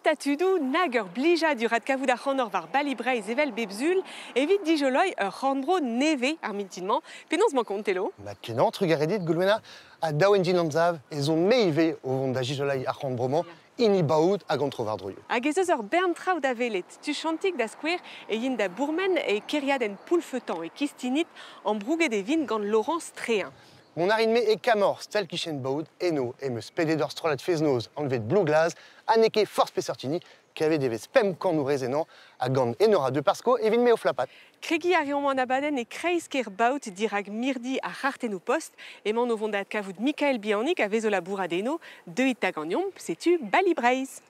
Tatudu, nager blija du radkavoud ar c'hannor var balibreiz evel bebzul, evit dijoloi ur c'hannbro neve ar mintinman, penons man kontelo. Kenant, trugaredit, Goulwena, a daoendin amzav, ezon meive o vont da jijolai ar c'hannbroman, ini baout hag an trovardrouio. Hag ez eus ur bern traoù da velet, tu chantik da skouer e yin da bourmen e keriadenn poulfeutan e kistinit an brouget e vin gant Laurence Tréhin. Mon arinme e kamor, stel kichen baout, eno, e meus pedet ur strolat feznoz, an vet blue glaz, aneke force pesertini, kavet devez pem kan nou rezenan, a gant enora de parsko e vin me o flapat. Kregi a reomman abadenn e kreiz ker baout dirag mirdi a c'hartennoù post, emañ o vont da kavout Mikael Biannik a vezo labouradeno, deuit tag an yomp, setu balibreiz.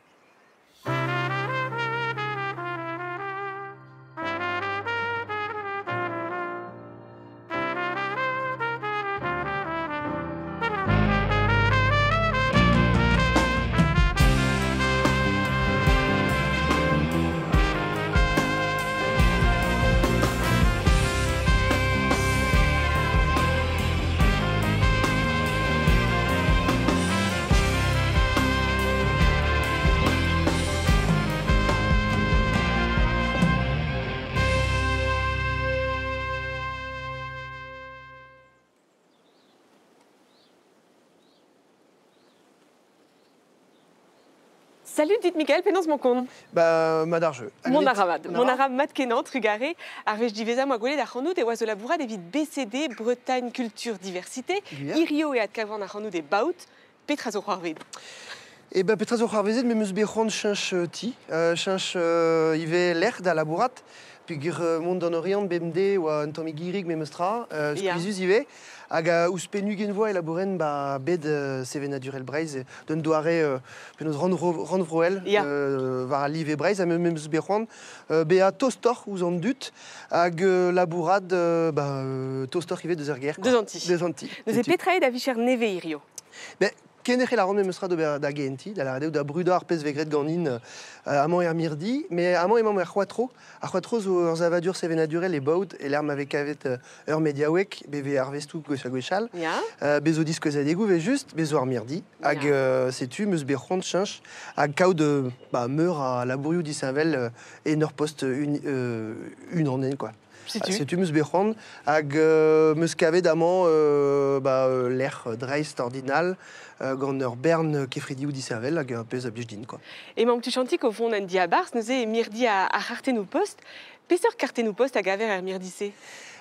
Salut, dit Mikael, penons mon kon. Bah, madarjeu. Mon aravad. Mon arab mat kenant, rugare, arvej diveza moi gwelet ar c'hannout e oaz o labourad evit BCD, Bretagne Culture Diversité, irio e ad kavan ar c'hannout e baout, petra zo c'hoarved. Eh ben, petra zo c'hoarvezet, me meus bechant chanch ti, chanch ive l'er da labourat, puis mont d'an orient BMD ou un tomi girig me meustra, skuizus ive, hag ouz penu genvoa elabouren ba bed seve naturel breiz, d'un doare penaos randvroel, var liv e breiz, a me meus bechant, bea tostor ouz an dut, hag labourad tostor ive deus ur ger. Deus anti. Deus anti. Deus e petra ed a vicher neve irio. Ben, kenec'he la ronde meustra da genti, da la radeo da bruda ar pez vegret ganin amant e ar mirdi, mais amant emañ ar c'hoatro. Ar c'hoatro zo ur zavadur seve naturel e baout, e l'erm avec kavet ur mediaouek, beve ar vestou goch a gwechal, bezo diskouez adegou ve just, bezo ar mirdi, hag setu meus bechant chanch, hag kaout meur a labourioù disavel en ur post un annen, quoi. Setu meus bechant, hag meus kavet amant l'er dreist ordinal, gant ur bern kefridioù disavel hag pez a blij quoi. Et mam tu chantik o vont an diabars, neuze e mirdi a c'hartennoù post, peseurt kartennoù post hag aver ar mirdi-se?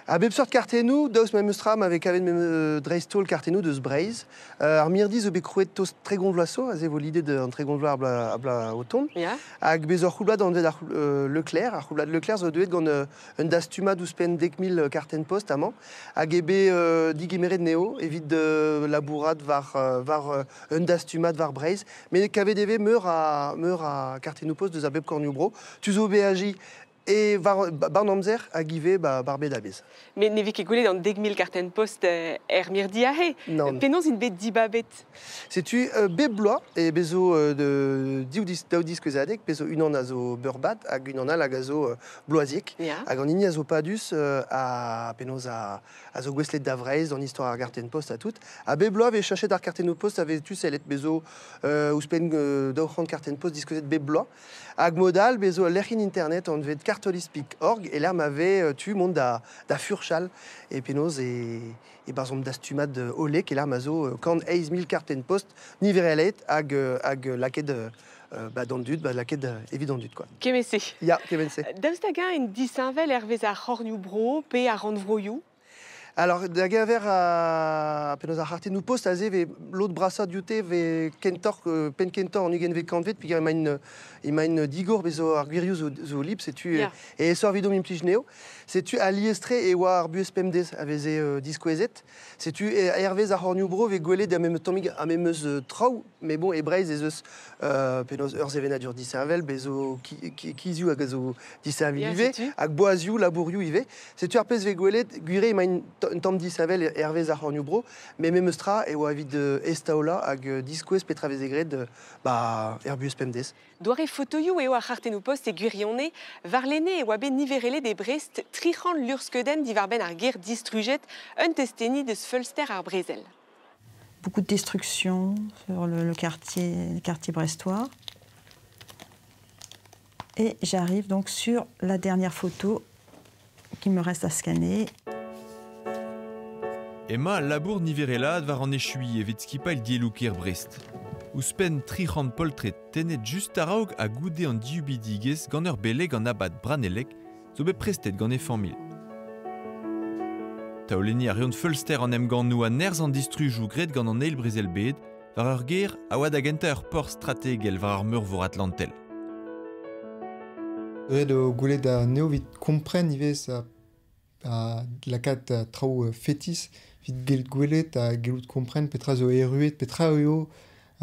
A bep sort kartennoù, daoust ma meustra ma vez kavet dreistol kartennoù deus breiz. Ar mirdi zo bet krouet tost tregon vlaso, a ze vo lide an tregon vla a bla o ton. Hag bez ur c'houblad an vet ar Leclerc, ar c'houblad Leclerc zo deuet gant un dastumad ouz pen 10.000 karten post amañ. Hag ebe digemeret neo, evit labourad var un dastumad var breiz. Men kavet eve meur a kartennoù post deus a bep kornioù bro. Tu zo beaji et barn amzer hag ive bar bet a bez. Mais ne vez ket gwelet an 10.000 karten post mirdi ahe. Non. Penons in bet dibabet. Setu bep bloa e bezo daou diskouez adek, bezo unan a zo beurbad hag unan hag a zo bloaziek. Hag an ini a zo padus a penaos a zo gweslet da vreiz an histoire ar karten post a tout. A bep bloa ve chachet ar kartennoù post a vetu sellet bezo ouz pen daourant karten post diskouzet bep bloa. Hag modal bezo l'erc'hin internet an vet kartolispik.org et l'erm ave tu mont da furchal e penaos e barzom dastumad olek e l'erm a zo kant 10.000 karten post niverelet hag laket d'an dud, laket evit an dud, quoi. Kemese. Ya, kemese. Daoust hag un disavel hervez ar c'hornioù bro pe ar randvroioù? Alors, da gaver a penaos ar c'hartennoù post a ze ve l'autre brassard dioute ve kentor, pen kentor an ugen ve kantvet, puis emañ digor bezo ar gwirioù zo lip, setu e sor vidom implij neo. Setu a liestre e oa ar buez pemdez a veze diskouezet. Setu hervez ar c'hornioù bro ve gwelet a mem tammig a mem eus traoù, mais bon, e breiz ez eus penaos ur zevenadur disavel, bezo kizioù hag a zo disavel ive, hag boazioù, labourioù ive. Setu ar pez ve gwelet, gwire emañ un tamm disavel hervez ar c'hornioù bro, mais mem eus tra e oa evit estaola hag diskouez petra veze gret er buez pemdez. Doare fotoioù eo ar c'hartennoù post e gwirionne, var lenne e oa bet niverele de Brest tric'han lurskeuden divar ben ar ger distrujet un testeni deus feulster ar brezel. Beaucoup de destruction sur le quartier brestois. Et j'arrive donc sur la dernière photo qu'il me reste à scanner. Emma labour niverelad var an echui evit skipa il dielouker Brest. Ouspen tric'hant poltret tenet just araog a goude an diubidigez gant ur beleg an abad branelek zo bet prestet gant e famil. Taoleni a reont fulster an em gant nou a nerz an distrujou gret gant an eil brezelbed var ur ger a oad agenta ur por strategel var ar meur vor Atlantel. Red o goulet da neo vit kompren ivez a lakat trao fetis vit gelt gwelet a gelout kompren petra zo eruet petra eo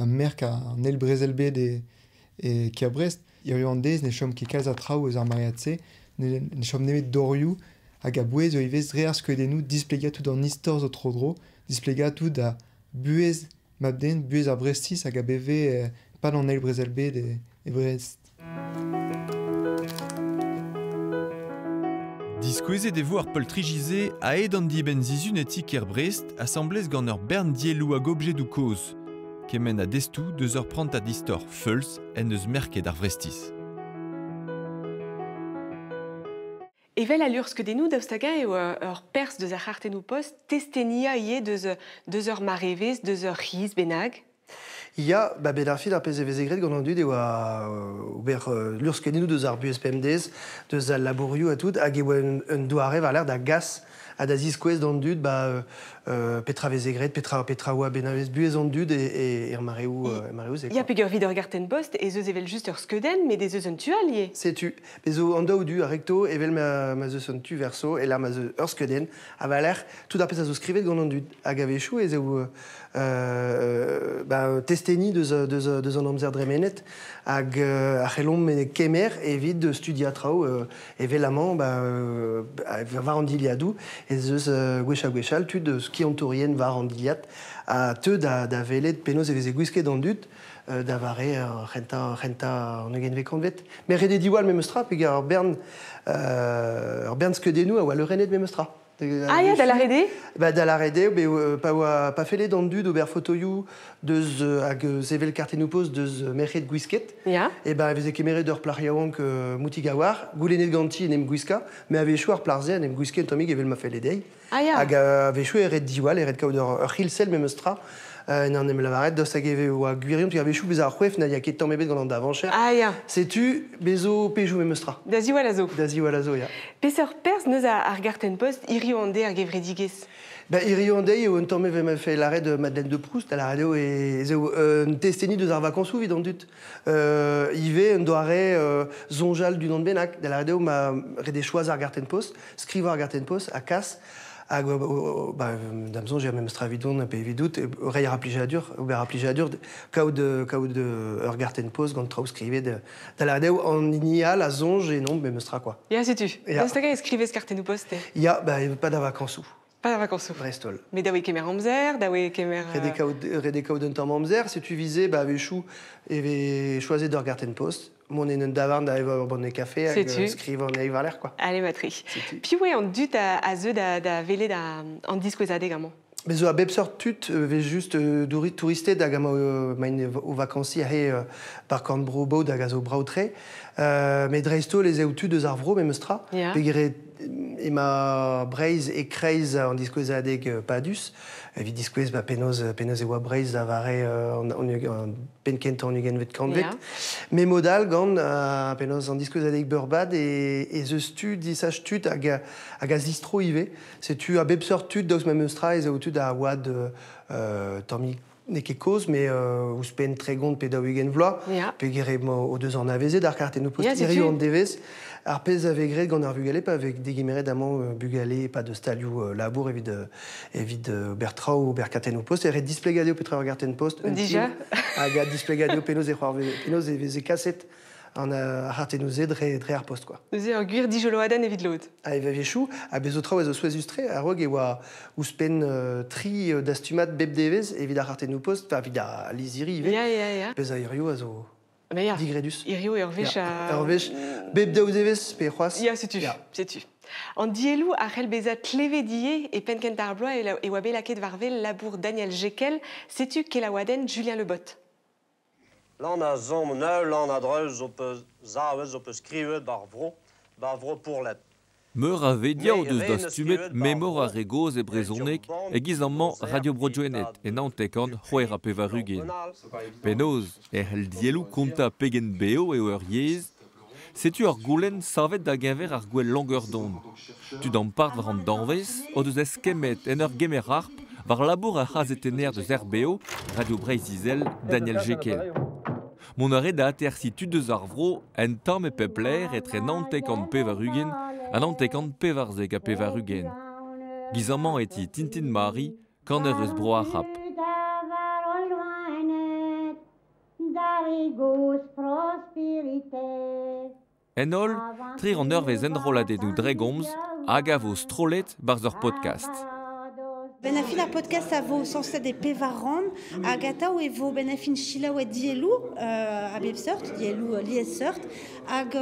un merk an el brezelbed e ki a Brest. Ir an dez ne chom ki kalz a trao eus ar mariatse ne chom nemet dorioù hag a bouez o ivez dre ar skeudennoù displegatout an istor zo tro-dro, displegatout da buez mabden, buez ar Brestis hag a beve pad an el brezelbed e Brest. Diskouezet e vo ar poltrigize a ed an diben zizun etik er Brest assemblez gant ur bern dielou hag objedou koz, kemen a destou deus ur prant a distor feuls en eus merket ar Vrestis. Evel a lurskeudennoù daoustagin eo ur pers deus ar c'hartennoù post testenia ie deus ur marevez, deus ur riz benag. Ya, bet ar fil ar pez evezegret gant an dud eo ober lurskeudennoù deus ar buez pemdez, deus al labourioù a tout, hag eo un douare var l'air da gas a da ziskouez d'an dud petra vezegret, petra oa benavez buez an dud e ur mareoù zek. Ya peogwir vid ur garten post ez eus evel just ur skeuden, met ez eus un tu alié. Setu. Bezo an daou du a recto evel ma zeus un tu verso e la ma zeus ur skeuden a va l'air tout ar pez a zo skrivet gant an dud. Hag a vechou ez eo testeni deus an amzer dremenet hag a c'hellom kemer evit de studia trao evel amañ var an diliadou ez eus gwechal tud ski antorien var an diliat a teu da velet penaos evez e gwisket an dud da vare renta an eugen vekant. Me rede diwal memestra pe ur bern skeudennoù a oa le renet memestra. Ah ya, da la rede? Da la rede, pa fele d'an dud ober fotoioù deus hag zevel kartennoù post deus merc'het gwisket. Ya. E vez e kemeret ur plar-yaouank moutigawar, goulennet ganti en em gwiska, me a vechou ar plar-se en em gwisket tomig evel ma fele dei. Ah ya. Hag a vechou eret diwal, eret kaout ur c'hilsel memestra, en an em lavaret dost hag eve oa gwirion, tu a vechou bez ar c'hwef na ya ket tamm ebet gant an davancher. Ah ya. Setu bezo pejou memestra. Da ziwal a zo. Da ziwal a zo, ya. Peseur pers neus ar garten post irio an de ar gevredigez. Irio an dei eo un tamm eve ma fe l'arret de Madeleine de Proust, a la radio e eo un testeni deus ar vakañsoù vid an dut. Ive un doare zonjal du non benak. Da la radio ma rede choaz ar garten post, skriva ar garten post, a kas, hag damzon j'ai même stravidon pe evidout rei ar aplijadur ober aplijadur kaout ur garten post gant trao skrivet da la radio an inial a zonj e non memestra quoi. Ya, setu. Ya. Daoustagin eskrivez kartennoù post. Ya, pas da vakañsoù. Pas da vakañsoù. Brestol. Me daoe kemer amzer, daoe kemer... Rede kaout un tamm amzer, se tu vize, vechou eve choazet d'ur garten post. Mon en un davant da eva ur bonne café hag skriv an eiv l'air quoi. Allez, matri. Pi oe an dut a zeu da velet an diskouezadeg amañ. Bezo a bep sort tut vez just dourit touristet hag ama main o vakansi a par kant bro baout hag a zo braoutre. Me dreistol ez eo tud eus ar vro memestra. Ya. Pegeret ema breiz e kreiz an diskouezadeg padus. Evit diskouez penaos e oa breiz da vare an penkent an eugen vet kantvet. Ya. Me modal gant penaos an diskouezadeg beurbad e zeus tud disaj tud hag a zistro ive. Setu a bep sort tud daoust memestra ez eo tud a oad tammig ne ket koz, me ouspen tregont pe daou eugen vloaz. Ya. Pe gere o deus an avezet ar kartennoù post Ya, setu. irio an devez. Ar pez a vegret gant ar bugale pa avec degimeret amañ bugale pa de stalioù labour evit bertrao ou berkartennoù post. Eret displegadeo petra ur garten post. Dija. Hag a displegadeo penaos e veze kaset an ar c'hartennoù dre ar post quoi. Eus ur gwir dijoloadan evit load. A eva vechou, a bezo trao ez o souezustre, a rog e oa ouspen tri dastumat bep devez evit ar c'hartennoù post, evit ar liziri ive. Ya. Pez a irio a zo Me ya. digredus. Irio ur vech a... Ur vech bep daouz evez pe c'hoaz. Ya, setu. Ya. Setu. An dielou a c'hell bezat kleve die e penkent ar bloaz e oa bet laket varvel labour Daniel Jekel, setu ket la waden Julien Lebot. Lan a zommeneu, lan a dreuz op zawez op skrivet bar vro pourlet. Meur a vedia o deus da stumet memor a regoz e brezonek e gizamman Radio Brojoenet e nantekant c'hoer a pevarugen. Penoz e hel dielou konta pegen beo e ur yez, setu ur goulenn savet da genver ar gwell langer d'on. Tu d'an part war an danvez o deus eskemet en ur gemer arp war labour a c'hazetener deus RBO, Radio Breizizel, Daniel Jekel. Mon arrêt da atersi tu deus ar vro en tamm e pepler etre nantekant pevarugen an nantekant pevarzek a pevarugen. Gizamman eti Tintin Mari, kan eus bro a c'hap. En ol, tri an eurvez enroladennou dregomz hag a vo strolet barz ur podcast. Ben a fin ar podcast a vo sanset e pevaran hag ataou e vo ben a fin chilaouet dielou a bep seurt, dielou liez seurt, hag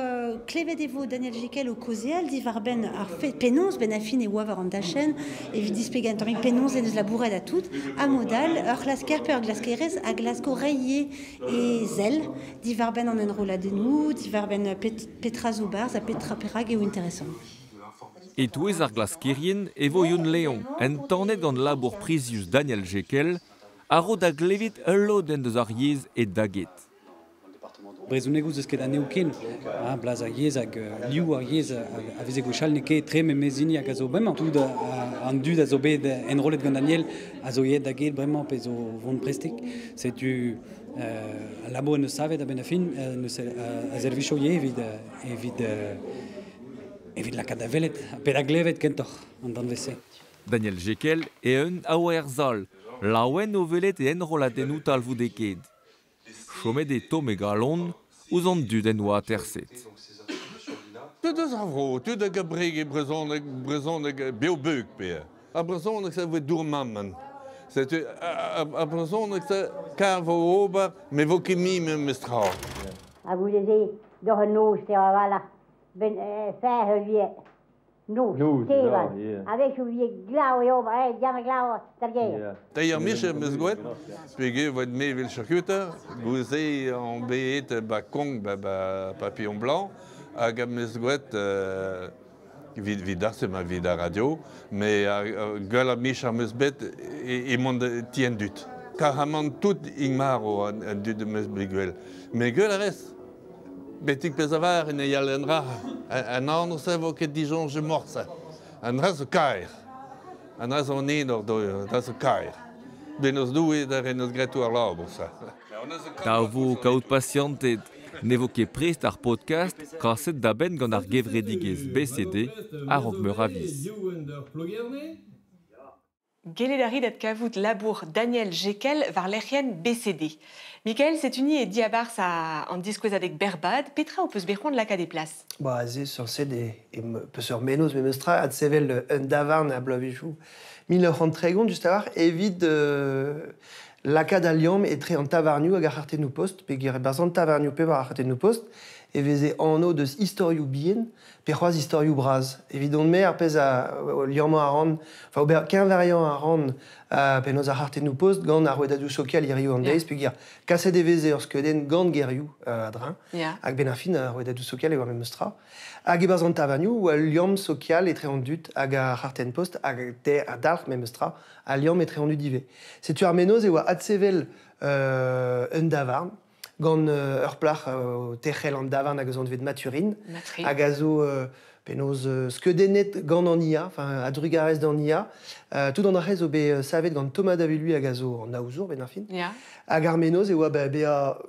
klevet e vo Daniel Jekel o kozeal di var ben ar penonz ben a fin e oa war an dachen evit dispegan tammig penonz en eus labouret a tout, a modal ur glaskerpe ur glaskerez hag glasko reie e zel di var ben an enroladennou, di var ben petra zo barz a petra perag eo interesant. Et ouez ar glaskerien e vo Yon Leon, en tanet gant labour prizius Daniel Jekel, a ro da glevit ul den deus ar yez e daget. Brezonegouz eus ket aneo ken, blaz ar yez hag liou ar yez a veze go chal neke tre memezini hag a zo bremañ. Tout an dud a zo bet enrolet gant Daniel a zo yet daget bremañ pe zo vont prestek. Setu labour en eus savet a ben a fin a zervicho ye evit lakaat da velet, pe da glevet kentor an dan vese. Daniel Jekel e un a oa er zal, laouen o velet e enroladennou talvou deked. Chomet e tom e galon, ouz an dud en oa terset. Tu deus ar vro, tu da gabreg e brezoneg beobeug pe. A brezoneg se vo dour mamman. A brezoneg se kar vo ober, me vo ket mi me stra. A gouleze d'or an noz te a vala. Ben fer vie noz tevan avec vie glau e ober diam glau targei. D'ailleurs Michel Mesgouet, pege vo me vel charcuter, gouze en beet ba kong ba papillon blanc, hag Mesgouet vid darse ma vid a radio, mais gueule a Michel Mesbet e mont tien dut. Car amant tout ingmar o an dut de Mesbeguel. Mais gueule a reste. Betik pezavar en eial en ra. An an se vo ket Dijon je morsa. An ra zo kaer. An ra zo nenor do ra zo kaer. Ben eus douet ar en eus gretou ar labour sa. Ta vo kaout pasiantet, ne vo ket prest ar podcast kraset da ben gant ar gevredigez BCD ar rog meur aviz. Gelet a rit ad kavout labour Daniel Jekel var lec'hien BCD. Michael, c'est uni et diabars an diskouezadeg berbad, petra o peus berc'hoant laka de plas? Ba, aze sur sed peus ur menoz me meustra ad sevel un davarn a blavijou. 1930 just avar evit laka da liam etre an tavarniou hag ar artennou post, pe gire barzant tavarniou pe war ar artennou post, e veze anno deus historiou bien, pe c'hoaz historiou braz. Evidon me ar pez a liamman a ran, fa ober ken variant a ran pe noz ar artennou post gant ar ouedadou sokial iriou an deiz, pe gire kaset e veze ur skeudenn gant gerioù a drin, hag ben ar fin ar ouedadou sokial e war me meustra. Hag e barzant tavarniou ou a liam sokial etre an dut hag ar arten post hag te a dalc'h me meustra a liam etre an dut dive. Setu ar menoz e oa ad sevel un davarn, gant ur plach techel an davarn hag eus an deved maturin, hag a zo penoz skeudennet gant an ia, a drugarez d'an ia, tout an arrez o be savet gant Thomas Davilui hag a zo an aouzour ben ar fin, hag ar menoz e oa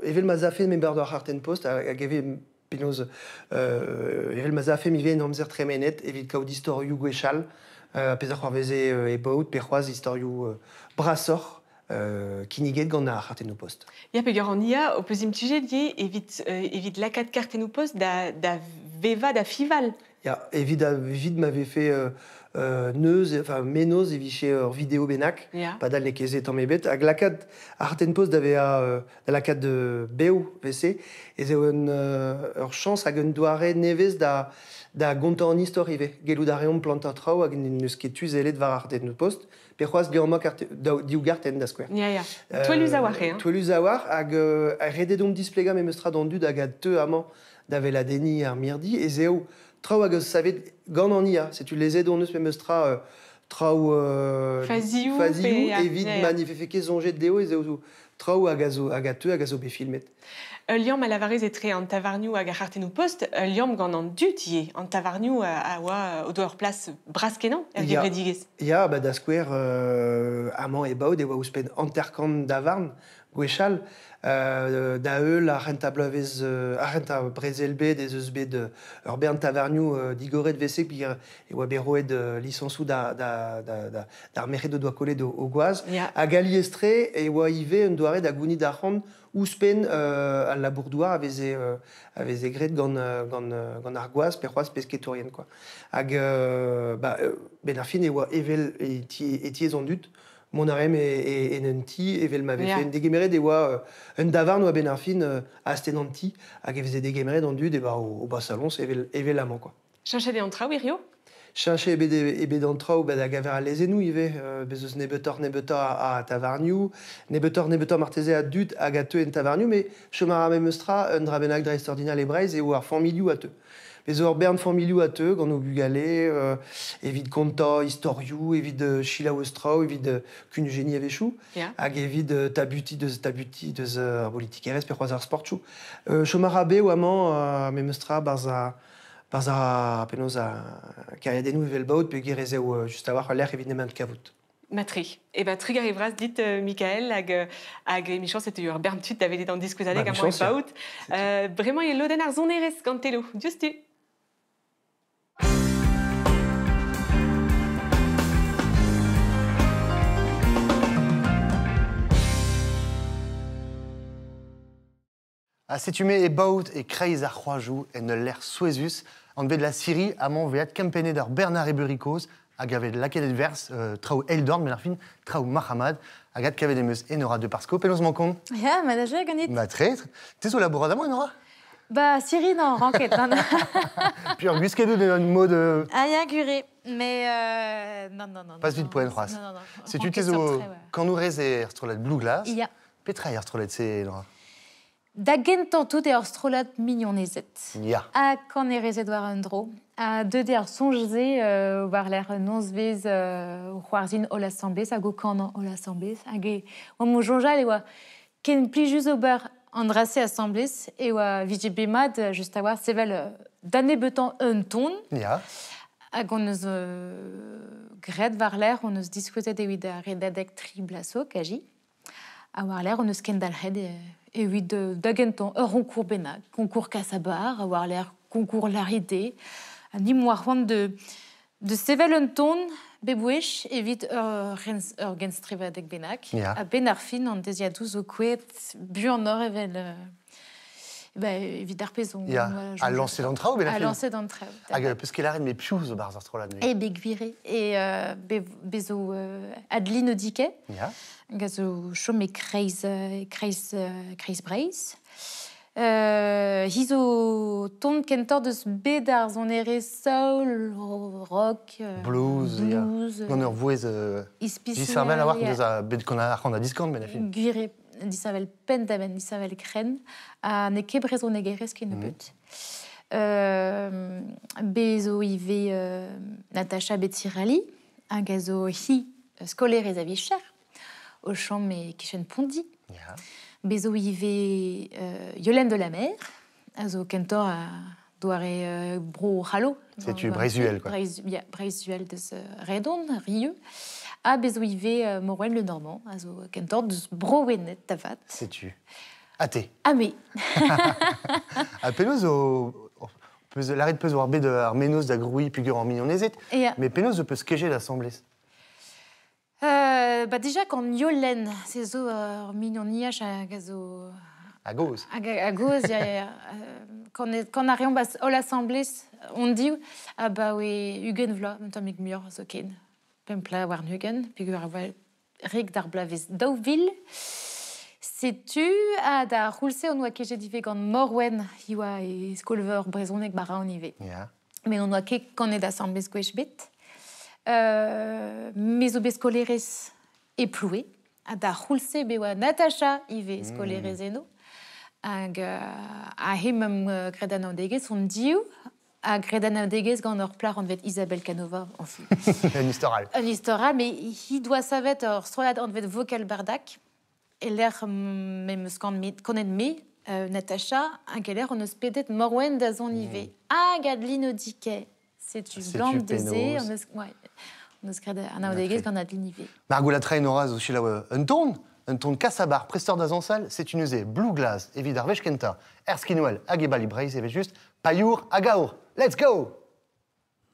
evel ma zafen me bar d'ar arten post hag eve penoz evel ma zafen mi ven amzer tremenet evit kaout historiou gwechal, pez ar c'hoarveze e baout pe c'hoaz historiou brasor, kiniget gant ar artennou post. Ya pegar an ia, o peus imtuje die evit lakaat kartennou post da veva da fival. Ya, evit m'avait fait neus, enfin menos evichet vidéo benak, pas dal nekeze tamebet. Hag lakad arten post d'ave da lakad de beo vc, et c'est une chance hag un doare nevez da gonta en histoire ive. Gelou d'areom planta trao hag neus ket tuzelet var arten post. Perroaz liamok diougarten da square. Toeluz a war, Toeluz a war hag rededom displegam emestra dans dud hag a teu amant d'ave la deni ar mirdi, et zeo trao hag savet gant an ia. C'est tu les aides on eus memestra trao faziou evit manifefeke zonjet deo, et zeo trao hag a teu hag a zo be filmet. Liam a lavarez etre an tavarniou hag ar artenou post, liam gant an dut ie, an tavarniou a oa o doa ur plas braskenan, gevrediges. Ya, da square amant e baout, e oa ouspen anterkant davarn, gwechal, da eul a renta blavez, a renta brezelbet, ez eus bet ur bern tavarniou digoret vesek, pi e oa beroet licensou d'ar meret de doa kolet o goaz. A gali estre, e oa ive un doare da gouni da ran, ouspen al labourdoir aveze gret gant ar goaz, perroaz pesketorien, quoi. Hag, ben ar fin e oa evel etiez an dut, mon arem en un ti, evel m'avait fait un dégemeret, et oa un davarn oa ben ar fin asten an ti, hag eveze dégemeret an dut, et au bas salon, evel amant, quoi. Chanchet de an trao, Irio? Chanchet ebet an trao, da gaver a lezenou, ive, bezos nebetor a tavarniou, nebetor marteze a dut hag a teu en tavarniou, mais chomar a memestra, un drabenak dra extraordinal e breiz, e oa familiou a teu. Bez ur bern familiou a teu, gant o bugale, evit konta historiou, evit chila ostrao, evit kun geni avechou, hag evit tabuti deus ar politik erez per c'hoaz ar sportchou. Chomar a be oamant memestra barza penaos a kariadennou evel baout, pe gerezeo just a war l'air evit nemat kavout. Matri. Et ben trigar evraz dit Michael hag emichans et ur bern tut d'avait dit en discusadeg a moa baout. Vraiment il loden ar zonerez gantelo. Justu. Setume e baout e kreiz ar c'hoazhou en l'air souezus, an bet la Syrie amant veat kempenet ar Bernard Eberikoz, hag avet lakedet vers traoù Eldorn, men ar fin traoù Mahamad, hag at kavet emeus enora de parsko. Penaos mankon? Ya, ma da je ganit. Ma tre. Te zo labourad amant enora? Bah, Syrie, non, ranket. Puis ur guskedo de mode... Ah, ya, gure. Mais non. Pas vite poen c'hoaz. Non. Se tu te zo kanourez er strolet blue glass, ya. petra er strolet se enora? Da gentan tout e ur strolat mignonezet. Ya. A kan e rezet war un dro. A deude ar sonjze war l'air nozvez c'hoarzin o l'assemblez, hag o kanan o l'assemblez. Hag e oa mo jonjal e oa ken plijus ober an drase assemblez e oa vije bemad just a war sevel dane betan un ton. Ya. Hag on eus gret war l'air, on eus diskuzet evit a redadek tri blaso, kaji. A war l'air, on eus ken dalc'hed evit da gentan ur concours bennak, concours kasabar, a war l'air concours laride, nim war c'hoant de sevel un ton bebouech evit ur genstrivadek bennak. A ben ar fin an deziadoù zo kouet bu an or evel evit ar pezon. A lancer d'an traoù, ben ar fin? A lancer d'an traoù. Hag peus ket laren me pious zo barz ar strolat. E be gwire. E bezo adlin o dike. Gazo chom e kreiz breiz. Hizo ton kentor deus bet ar zonere soul, rock, blues. Gant ur vouez disarvel a war deus a bet kon a c'hant a diskant ben a fin. Gwire disarvel pen da ben disarvel kren. A ne ket brezon e gerez ken eut. Bezo ive Natacha Betirali, hag gazo hi skolerez a vicher. Au champ mais kichen pondi. Bezo ive Yolène de la Mer, azo kentor a doare bro halo. C'est tu Brésuel quoi. Brésuel de ce redon rieux. A bezo ive Morwen le Normand, azo kentor de bro wenet tavat. C'est tu. Até. Amé. A penaos o l'arrêt peus war bet ar menos da groui pugur an mignonezet. Mais penaos peus kejet l'assemblez. Déjà quand Yolène, c'est zo mignoniach a gazo À gauche. À gauche, quand on arrive à l'Assemblée, on dit ah bah oui, Hugen vla, tant mieux mieux, so ken. Pempla war Hugen, puis que Rick d'Arblavis Deauville. Sais-tu à da roulse on voit que j'ai dit vegan Morwen, iwa et Skolver Brezonek bara on y va. Mais on voit que quand on est d'Assemblée squish bit. Mais au bescoleres et ploué. À da roulse bewa Natacha ive scolerezeno. A him Gredana Deges on dit à Gredana Deges gant or plar on vet Isabelle Canova en fait. Un historial. Un historial, mais il doit savoir or soit on vet vocal bardak et l'air même ce qu'on est mis Natacha un quel air on se pédet Morwen d'azon ive. Ah Gadlino Diquet, c'est tu blanc désé on se crée Anna Deges quand on a de l'inivé. Margot la traîne oraz aussi là un ton Cassabar, presteur d'Azansal, c'est une usée Blue Glass, Evidar Veshkenta, Erskinoel, Agebali Braise, et juste Payour, Agaour. Let's go!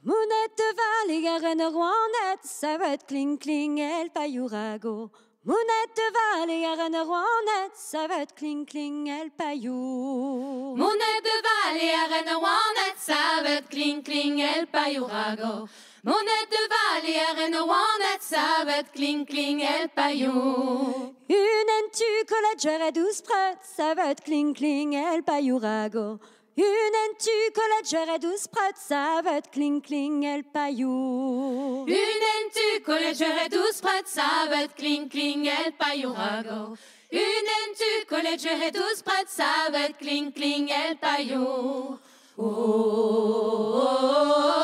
Mounette va les garènes rouannettes, ça va être cling cling, el Payourago. Mounette va les garènes rouannettes, ça va être cling cling, el Payour. Mounette va les garènes rouannettes, ça va être cling cling, el Payourago. Monette de Val et Arène Rouanette, ça va être cling cling, el Paillou. Une entu collège et 12 prêtes, ça va être cling cling, el Payourago. Une entu collège et 12 prêtes, ça va être cling cling, el Paillou. Une entu collège et 12 prêtes, ça va être cling cling, el Payourago. Une entu collège et 12 prêtes, ça va être cling cling, el Paillou. Oh, oh, oh,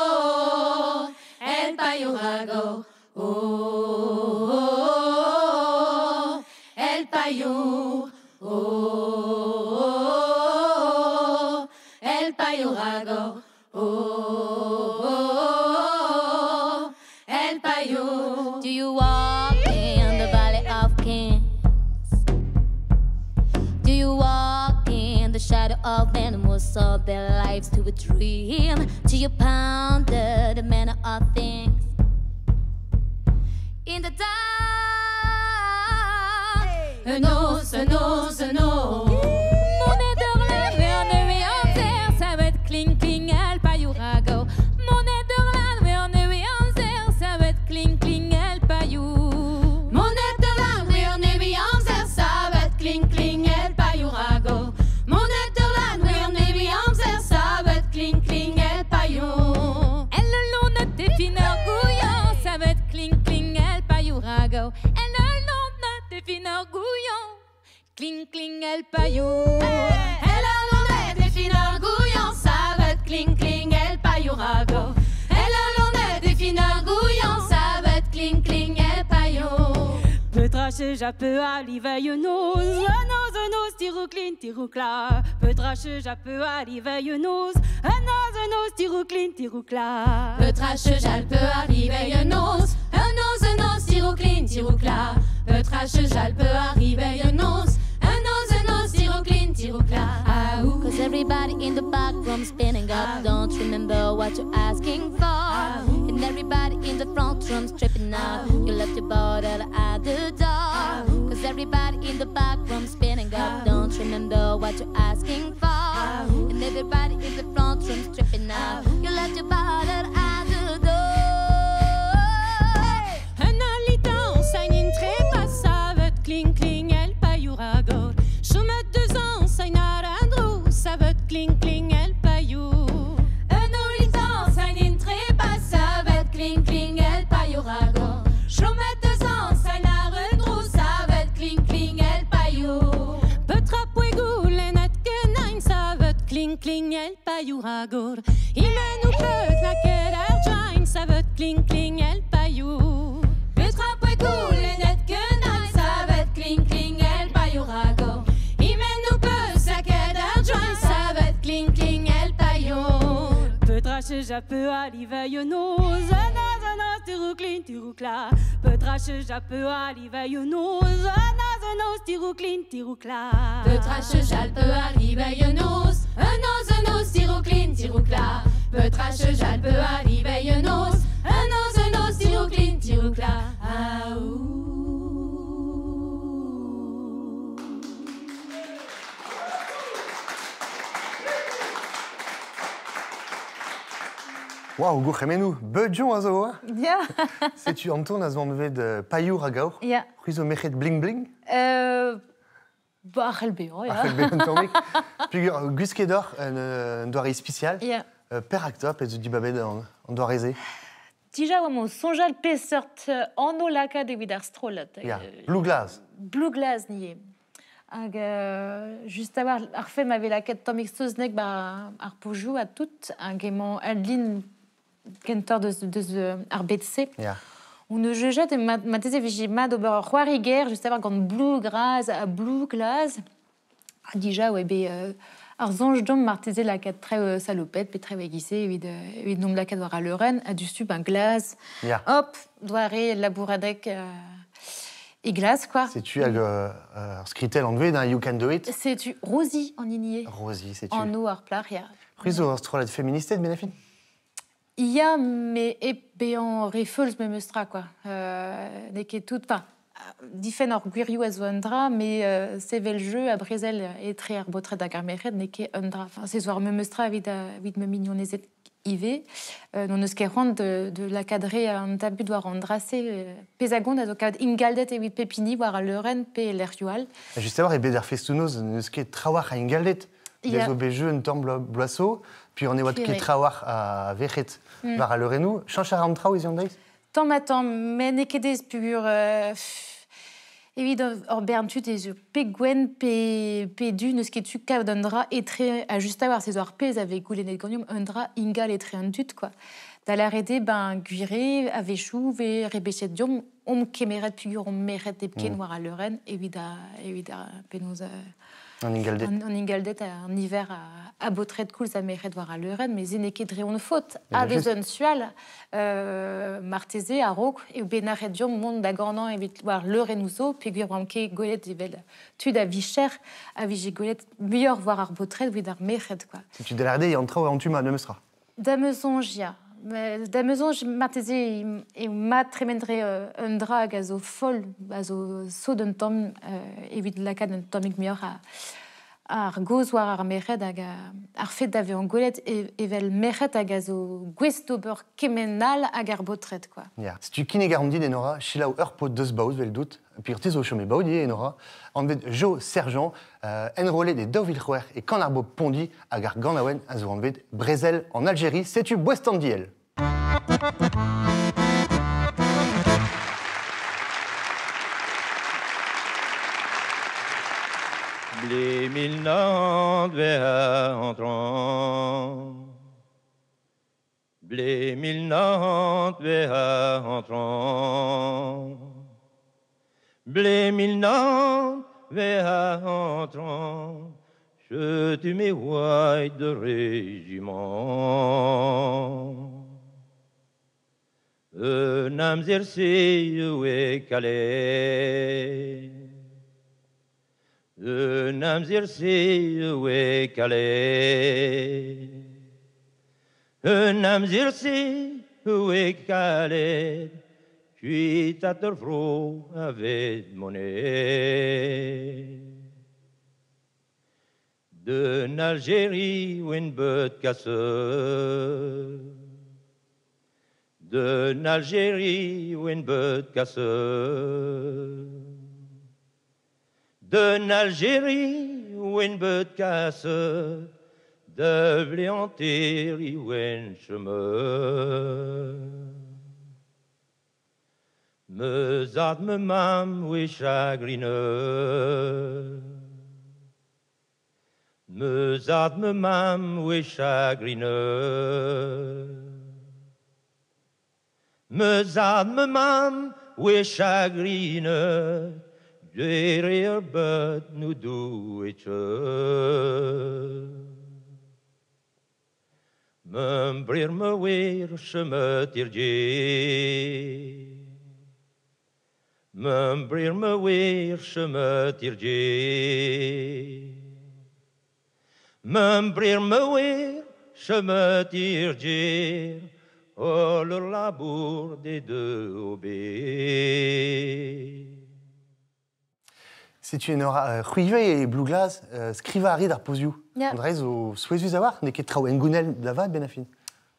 oh. El Payourago, oh, oh, oh, El Payour, oh, oh, oh, El Payourago, oh, oh, oh, El Payour. Do you walk in the valley of kings? Do you walk in the shadow of animals, sold their lives to a dream? Do you ponder the manner of things in the dark? Un os, un os, un os. Mon édeur la vernerie en terre, ça va être cling cling, el Payourago. Mon édeur la vernerie en terre, ça va être cling cling, el Payou. Mon édeur la vernerie en terre, ça va être cling cling, el Payourago. Mon édeur la vernerie en terre, ça va être cling cling, el Payou. Elle le long de tes fineurs gouillants, ça va être cling cling, el Payourago. Elle le long de tes fineurs gouillants, cling cling, el Payou. Elle a l'onde des fineurs gouillants, ça va être cling cling, el Payourago. Elle a l'onde des fineurs gouillants, ça va être cling cling, el Payou. Peut tracher, j'appeux à l'iveille nose, tiroucline, tiroucla. Peut tracher, j'appeux à l'iveille nose, tiroucline, tiroucla. Peut tracher, j'alpeux à l'iveille nose, tiroucline, tiroucla. Peut tracher, j'alpeux à l'iveille nose, tiroucline, tiroucla. Cause everybody in the back room spinning up, don't remember what you're asking for. And everybody in the front room stripping out, you left your bottle at the door. Cause everybody in the back room spinning up, don't remember what you're asking for. And everybody in the front room stripping out, you left your bottle at the door. Un alitant, ça n'intre pas, ça va être cling cling, el Payourago. Je mets 2 ans, ça n'arrendrou, ça va être cling cling, el Payou. Un alitant, ça n'intre pas, ça va être cling cling, el Payourago. Je mets 2 ans, ça n'arrendrou, ça va être cling cling, el Payou. Petra Puegou, Lenat Kenain, ça va être cling cling, el Payourago. Il mène ou peut claquer l'argent, ça va être cling cling, el Payou. Petra Puegou, Lenat Kenain, ça va être cling cling, el Payourago. Il mène ou peut saquer d'argent, ça va être cling cling, el Payou. Peut tracher, j'appeux à l'iveille nose, tiroucline, tiroucla. Peut tracher, j'appeux à l'iveille nose, tiroucline, tiroucla. Peut tracher, j'alpeux à l'iveille nose, tiroucline, tiroucla. Peut tracher, j'alpeux à l'iveille nose, tiroucline, tiroucla. Waouh, gouremenu, beudjon azo, hein? Ja. C'est-tu Anton az van de payour à gaur? Ja. Ruizo mechet bling bling? Bah, Achelbeo, ja. Achelbeo, Antonik. Puis guskedor, un doare spécial. Ja. Per actop, et du babed en doarezé. Déjà, mon sonjal pesert anno laka de vidar strolet. Ja, blue glass. Blue glass, nie. Hag, juste avoir fait ma velaket Tom Extosnek ar pojou à tout, hag emañ Adeline kentor de arbetse. Ja. On ne jette ma tese vigi mad ober c'hoariger, juste avoir gant blue glass à blue glass. Déjà, ouais, ar zonj dom mar tese laket tre salopet, pe tre vegise, evit nom laket war a leuren, a du sub un glace. Ja. Hop, doare labouradek et glace, quoi. C'est-tu skritel en d'un You Can Do It? C'est-tu Rosie en igné? Rosie, c'est-tu? En eau ar plar, ya. Ruizo strolet féministe, Benafine? Il y a, mais en refeuls me mustra, quoi. N'est que tout, enfin, difen or guiriou az andra, mais c'est le jeu à Brésil et très arbotret d'agarmeret n'est que andra. Enfin, c'est soir me mustra vite me mignonezet ive. Non eus ket rand de la cadrer un tabu doit rendrasser pesagon da zo kad ingaldet evit pepini war a leuren pe l'erjual. Juste avoir, et beder festounoz, neus ket trawar a ingaldet. Les obéjeux, un temps bloisseau, puis on est wat ket trawar a vechet var a leurenou. Chanchar an trao, izion deiz? Tant m'attend, mais n'est que des pugur. Évidemment, or berntut et pe gwen pe du ne sketu kav d'andra et très à juste avoir ces or pez avec goulenet gonium andra ingal et très andut quoi. Da l'arrêté ben guiré avec chou ve rebechet diom kemeret pugur meret de pken war a leuren evida penosa. En ingaldet. En ingaldet en hiver à botret cool ça meret war a leuren mais zineke dreon faute a des sual martese a rok et benaret diom monde da gornan evit war leuren ouzo pugur ramke golet evel tu da vicher a vigi golet meilleur voir ar botret vidar meret quoi. Si tu delardé en trao en tuma ne mestra. Da mesongia. Da mesonge martese et ma tremendre un drag azo fol azo so d'un tom evit laka d'un tomik meilleur ar goz war ar meret hag ar fet d'ave an golet evel meret hag azo gwestober kemenal hag ar botret, quoi. Ja. Si tu kine garandi d'enora, chilaou pot deus baouz vel dout, puis tezo chome baoudi enora, en vet Jo Sergent, enrôlé des Dovil-Rouer et Canarbo Pondi hag ar ganawen azo en vet Brésil en Algérie, c'est-tu Boestandiel. Les mille nantes vers entrant, les mille nantes vers entrant, les mille nantes vers entrant, je tu mes rois de régiment. Namzersi et Calais. Namzersi et Calais. Namzersi et Calais. Puis t'atterfro avec monnaie. De Algérie ou une bête casseur. De Algérie ou une bête casseur. De Algérie ou une bête casseur. De Vléantéry ou un chemin. Me zad me mam ou chagrineux. Me zad me mam ou chagrineux. Me zad me mam ou chagrine, derrière bët nous doux et che. Me brir me weir chemin tirdier. Me brir me weir chemin tirdier. Me brir me weir chemin tirdier. Oh, le labour des deux obés. Si tu n'auras Ruive et Blue Glass, scriva ari dar poziou. Ja. Andrez o souezus avoir, n'est ket trao engounel d'avad benafin.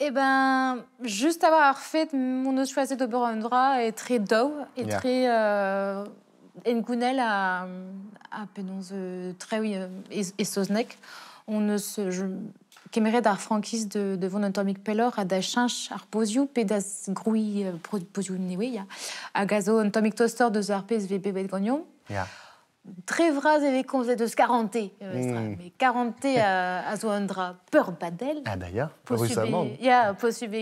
Eh ben, juste avoir fait mon choisi de Borandra est très doux et très engounel à penonze très et soznek. On ne se Kemeret ar frankis de von antomik pelor a da chanch ar pozioù pe das groui pozioù newe ya a gazo antomik toaster de zarpez ve bebet gagnon. Très vras avec qu'on de 40 mais 40 à Zoandra peur badel. Ah d'ailleurs, il y a possible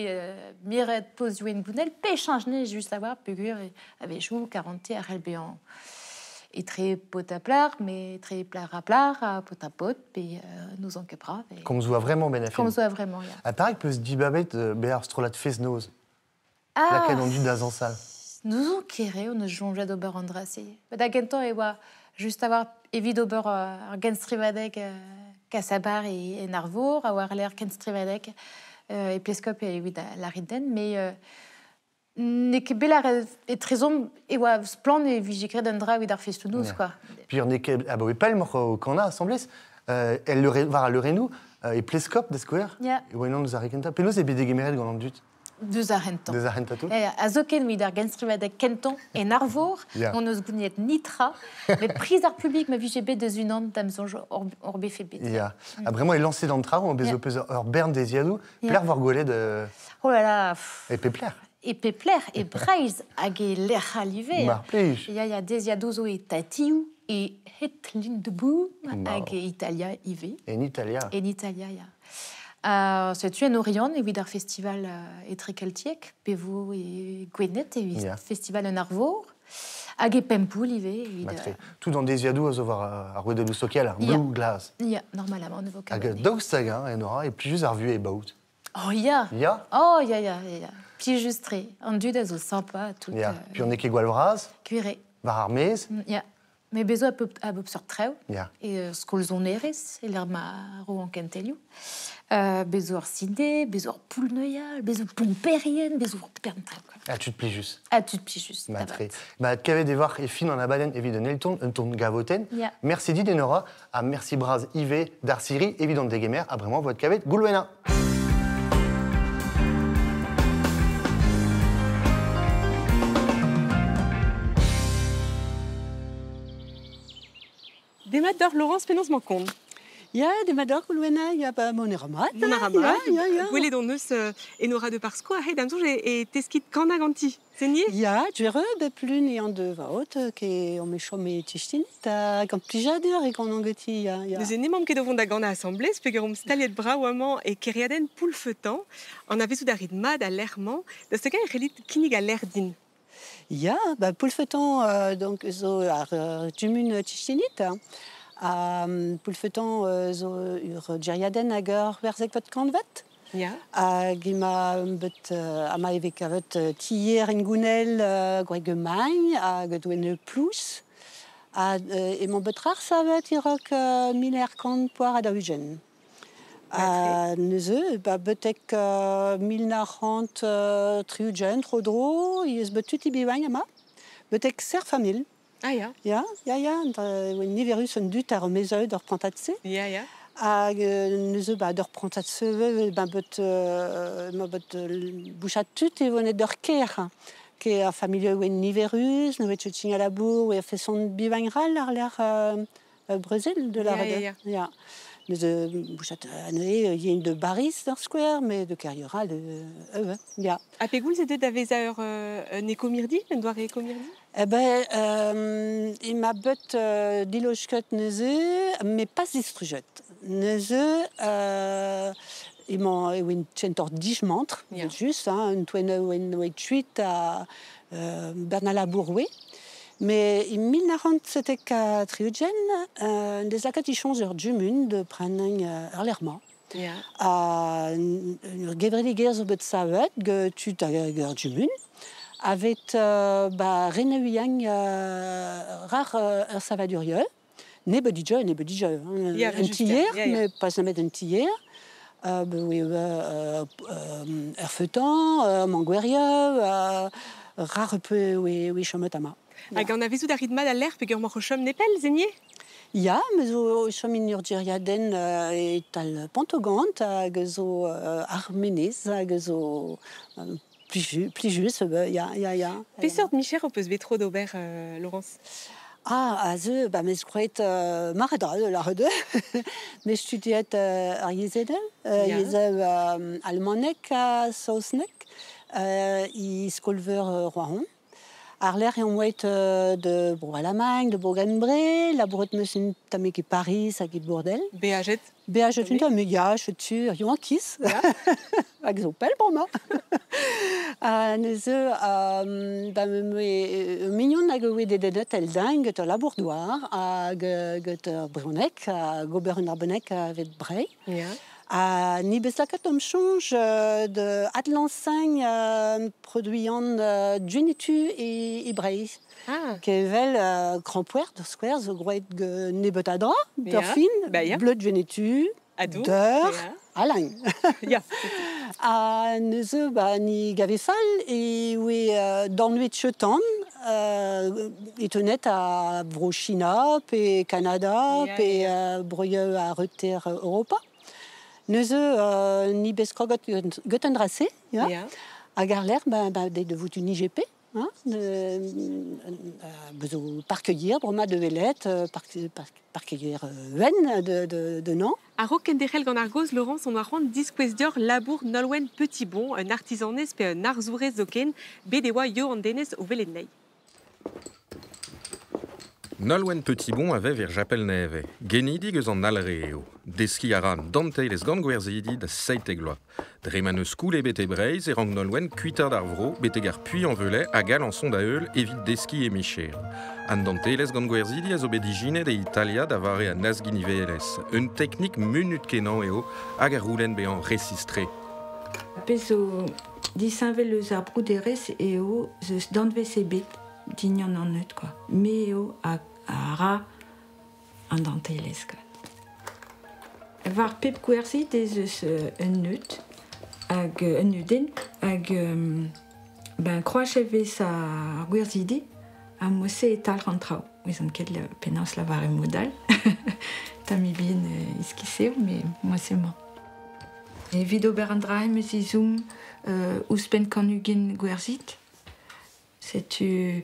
miret pozioù en gounel pe change juste savoir pugur avec jou 40 à relbéan. Et très pot à plar, mais très plar à plar, pot à pot, puis nous en capra. Comme soit vraiment bénéfique. Comme soit vraiment, ya. À Paris, peut se dire béar strolat fesnose. La canon du dazansal. Nous en kéré, on ne joue jamais d'ober andrassi. Mais d'agento et wa juste avoir évite d'ober genstrivadek Cassabar et Narvour, avoir l'air genstrivadek et plescope et oui la riden, mais Nek belar et trezom et wa plan et vigicre d'andra oui d'arfest nous quoi. Puis on est ah bah oui pas le qu'on a assemblé elle le va le renou et plescope de square. Et ouais non nous arrêtons. Puis nous c'est bidé gemerel qu'on dit. Deux arrêtons. Deux arrêtons tout. Et azoken oui dar genstrivadek kenton et narvour on nous gounet nitra mais prise art public ma VGB des unantes d'amzon orbe fébé. Ya. Vraiment il lancé dans le travail on besoin de Bern des Yadou plaire voir goler de. Oh là là. Et péplaire. Et pepler et braise hag l'air alivé. Il y a des yadozo et tatiu et hetlin debout hag Italia ive. En Italia. En Italia ya. C'est tu en Orient et vidar festival et trikeltiek pevo et Gwenet et festival en Arvour hag Pempoul ive. Tout dans des yados à voir à Rue de Lusokel à Blue Glass. Ya normalement on évoque. Hag Dogstaga et Nora et plus juste à revue et Baut. Oh ya. Ya. Oh ya. Puis justré, en dû d'azo sympa tout. Puis on est qu'Egualvraz. Cuiré. Var armez. Mais besoin à peu sur treu. Ja. Et ce qu'on zone eres, et l'air maro en cantelio. Besoin sidé, besoin poulnoyal, besoin pompérienne, besoin perntreu. Ah tu te plies juste. Ah tu te plies juste. Matré. Bah qu'avait des voir et fin en abaden évidemment Nelton un ton gavoten. Merci dit Denora, à merci Braz Yves d'Arsiri évident des gamers à vraiment votre cavet Goulwena. Des madors Laurence Pénonce Mancon. Ja, des madors Goulwena, ja ba moneramat. Moneramat. Goulé dans neus enora de Parsko, a damzon et teskit kanaganti. Seigneur? Ja, djure be plun et en de vaut que on me chome tichtin, ta quand plijader et qu'on angeti ja. Nous aînés membres qui devons d'agana assemblée, spegerum staliet brauament et keriaden poulfetant, en avait sous d'arid mad à l'erment, de ce cas relit kinig à l'erdin. Ja, ba poulfetant donc zo ar tumun tichtinit. Poulfetant zo ur djeriaden hag ur verzek vat kantvet. Ja. Hag ima bet ama evek avet tier en gounel gweg emañ hag douene plus. Emañ bet rar savet irok 1000 kant poar a da ugen. Neuze, betek 1040 triugen, trodro, yes betut ibiwañ ama. Betek ser famil. Ah ja. Ja, niverus un dut ar mezeu d'or prantatse. Ja. Hag neuze d'or prantatse bet bouchat tut e vonet d'or ker. Ke a familie ouen niverus, ne vet chuting a labour, oe a fait son biwañ ral ar l'air Brésil de la rede. Ja. Neuze bouchat ane yen de baris d'or square, mais de carriera ja. A pegoul ze deud avez ur nekomirdi, en doare ekomirdi? Eh ben, il m'a bet dilojket neuze, mais pas distrujet. Neuze, il m'a une chentor dijmantre, juste, un toine ou chuit à Bernala Bourroué. Mais en 1940 triugen, des acatichons ur jumun de prenning erlerma. Gevredi zo bet savet, tut ur jumun. Avec reneuiang rar ur savadurieux, ne bedidje, un tier, mais pas jamais un tier. Ur feutan, manguerieux, rar peu oui chometama. Hag an avezou d'arid mad a l'air pegur morchom nepel, zenier? Ja, mais zo chom in urgeriaden et al Pantogant hag zo armenez hag zo plijus, ja. Peseurt Michel opus betro d'ober, Laurence? Ah, ze, ba mes croet maradra de la rede. Mes studiet ar yezedel, yezev almanek a sausnek, I skolver Roaron. Ar l'air et on wait de Bourg-à-Lamagne, de Bourg-en-Bré, la bourret meus in tamek e Paris hag e Bourdel. Beajet? Beajet un tamek, ya, chetu, yon kiss. Hag zo pel pour moi. Neuze, ba me mignon hag oe dedet el dingue get la bourdoir hag get Brunek, hag ober un arbenek avet brei. Ni beslaket om change de Atlansagne produisant Junitu et Brei. Kevel Crampuer, de Square, the great nebetadra, Perfin, bleu Junitu, der, Alain. Neuze, ni gavefal, et oui, dans nuit chetan, et tenet à Vrochina, pe Canada, pe Bruyeux à Rutter Europa. Neuze ni beskrogot Göttendrasse, hag ar l'air, de vous une IGP, bezo parcueillir, broma de Velette, parcueillir Ven de Nantes. A ro kenderel gant ar goz, Laurence, on a rend diskwez dior labour Nolwenn Petitbon, un artisanez pe un arzourez zoken, bedewa yo an denez o velet nei. Nolwenn Petitbon avait vers Japel neve, genidig eus an alre eo, deski a ran dante les gant gwerzidi da seitegloa. Dreman eus koule bete breiz e rang Nolwenn kuita d'ar vro, bete gar pui en velay a gal an son da eul evit deski e micher. An dante les gant gwerzidi a zo bedigine de Italia da vare a nazgini veles, un teknik munut kenan eo hag ar roulen bean resistre. Pezo disinvel eus ar brouderez eo zeus dantvez ebet dignan an neut, quoi. Me eo a ra an dantelez, quoi. Var pep gwerzit ez eus un neut, hag un neuden, hag kroachevez a gwerzidi, a mosse etal rantrao. Ouz an ket penans la vare modal. Tami bien iskiseo, mais mosse man. Evit ober an draem eus izoum ouspen kanugen gwerzit. Setu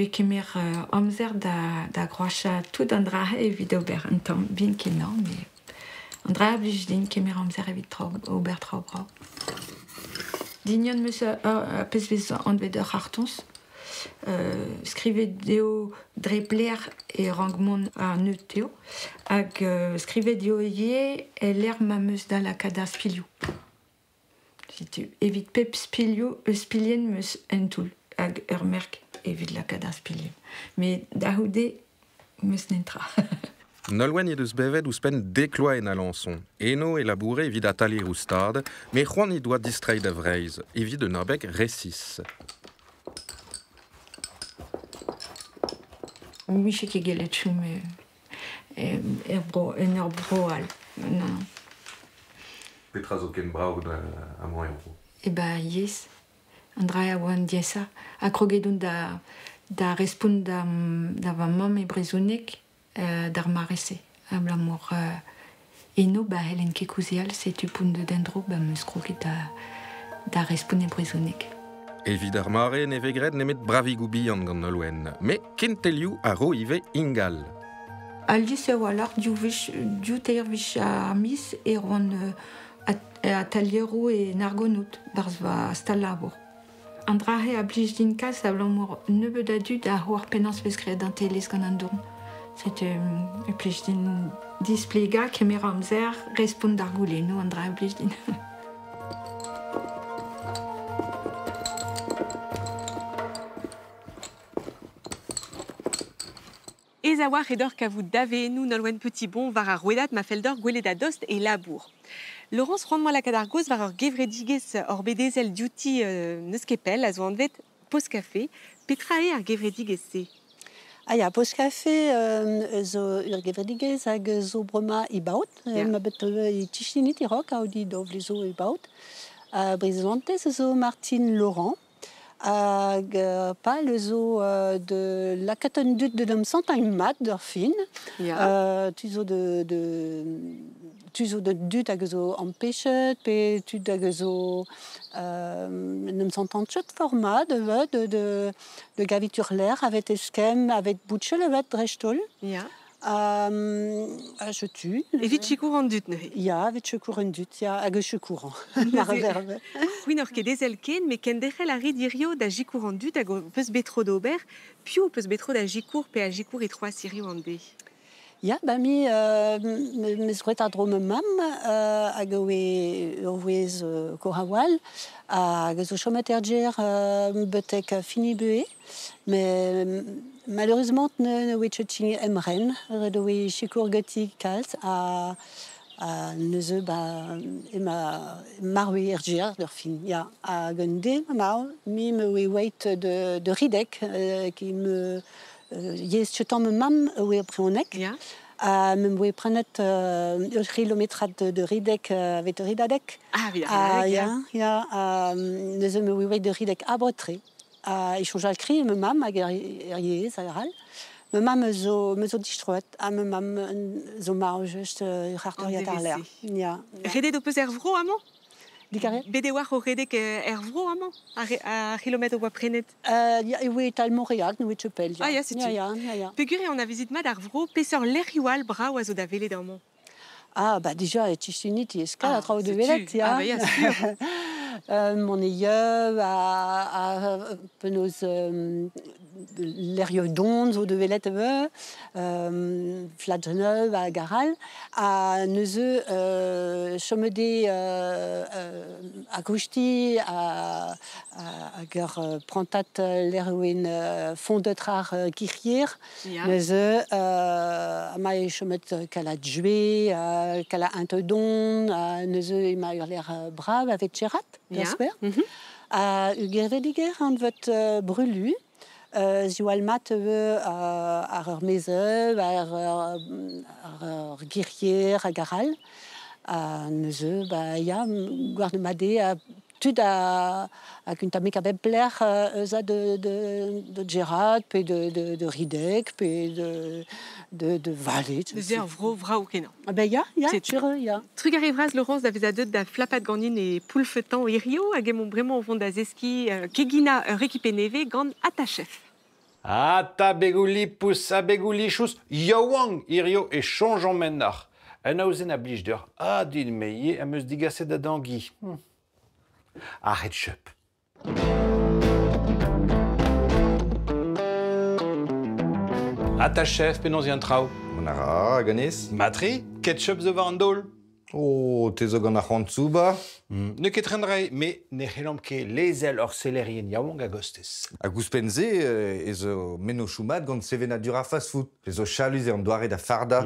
ekemer amzer da groacha tout an drahe evit ober un tamm bin kenan, mais an drahe blij din kemer amzer evit ober trao brao. Dignan meus a pezvez an vet ur hartons, skrivet deo dre bler e rangmon a neut eo, hag skrivet deo ye e l'er ma meus da la kada spiliou. Evit pep spiliou, spilien meus entoul, hag ur merk evit la kada spilien. Mais da houde meus nentra. Nolwenn eus bevet ouspen dekloa en alanson. Eno e laboure evit atali roustad, mais c'hoant i doa distreiñ da vreiz, evit un arbek resis. Miche ket gelet choum ur broal. Non. Petra zo ken brav a moan eo. Yes. An drae a oan diesa. A krogedoun da respoun da va mam e brezounek d'ar marese. A blamour eno helen ket kouzeal setu poun de dendro meus kroget da respoun e brezounek. Evit ar mare neve gred nemet bravigou bihan gant Nolwenn, me kentelioù a ro ive ingal. Aldis eo alar diou teir vich a mis e roan a talierou e nargonout barz va stal labour. An drahe a blij din kas a blamour nebeud a dud a c'hoar penans vez kreet an telez gant an dourn. Set e blij din displega kemer amzer respond d'ar gouleno an drahe a blij din. Ez a war edor ka vous daveenou Nolwenn Petitbon var ar rouedat ma feldor gwelet a dost e labour. Laurence, rond-moi la kadar goz var ur gevredigez or bedezel duty neus kepel a zo an vet post-café. Petra e ar gevredigez se? Ja, post-café zo ur gevredigez hag zo broma i baout. Ma bet i tichlinit i rok a odi dov li zo i baout. Brizlantez zo Martine Laurent. pas le zoo de la Catondut de l'homme sans un mat d'orphine. Tu zo de dut à zo en pêche, puis tu de zo l'homme sans un chut format de gaviture l'air avec esquem, avec bouche le vet drestol. Je tue. Et vite courant dut ne. Ja, vite courant dut, ja, à gauche courant. Oui, nor ket ezelken, mais ken derel a ridirio da jicour an dut hag o peus betro d'ober, puis o peus betro da jicour pe a jicour e 3 sirio an be. Ja, mes gwet a dro me mam hag o vez korawal hag zo chomet erger betek fini beue, mais malheureusement ne wet tini emren, red o e chikour gati kalt a neuze marwe erger d'ur fin. Ja, a gunde mi me wait de ridek qui me yes chetan me mam we preonek. Me we prenet kilometrat de ridek avec ridadek. Ah oui, neuze me wait de ridek abrotré. Échange al cri me mam hag yes aral. Me mam zo distroet a me mam zo mar just hartoriat ar l'air. Ja. Redet o peus vro amañ? Dikare? Bede war o redek vro amañ? A kilomet o boa prenet? Ja, e oe tal Montréal, ne oe tchepel. Ah, ya, c'est tu. Ja. Pegure on a visite mad ar vro, peseur l'erioal bra oazo da vele d'amañ. Ah, bah déjà, et tissunit, et ska, a trao de velet, ja. Ah, bah, ya, sûr. Mon eyeu a penaos l'erio d'onde, zo de velet fladjeneuve a garal, a neuze chomede a gouchti a gur prantat l'eroen fondetrar kirchier, neuze a mae chomet kala djue, kala intedon, neuze ma ur l'air brave avec Gerat. Jasper. Ugervediger an vet brulu. Zioal mat ar ur meze, ar girrier, a garal. Neuze, ya, gwar de made a tud a kuntamek a bep pler za de Gerard, pe de Ridek, pe de Valet. De zer vra ou kenan. Ah ben ya, ture, ya. Trug arrivraz, Laurence, da vez a deud da flapat gannin e poulfetan irio, hag emon bremañ o vont da zeski kegina rekipe neve gant atachef. Ata begouli pousse a begouli chous, yawang irio e changeant mennar. En aouzen a blij d'ur din meie a meus digase da dangui. Arrête chup. Ata chef penonzian trao. Monara, ganes. Matri, ketchup zo war an dol. Oh, te zo gant ar c'hantouba. Ne ket rendrae, me ne c'hellam ket lezel ur selerien yaouang a gostez. A gouspenze e zo meno choumat gant sevena dur a fast food. E zo chaluz e an doare da farda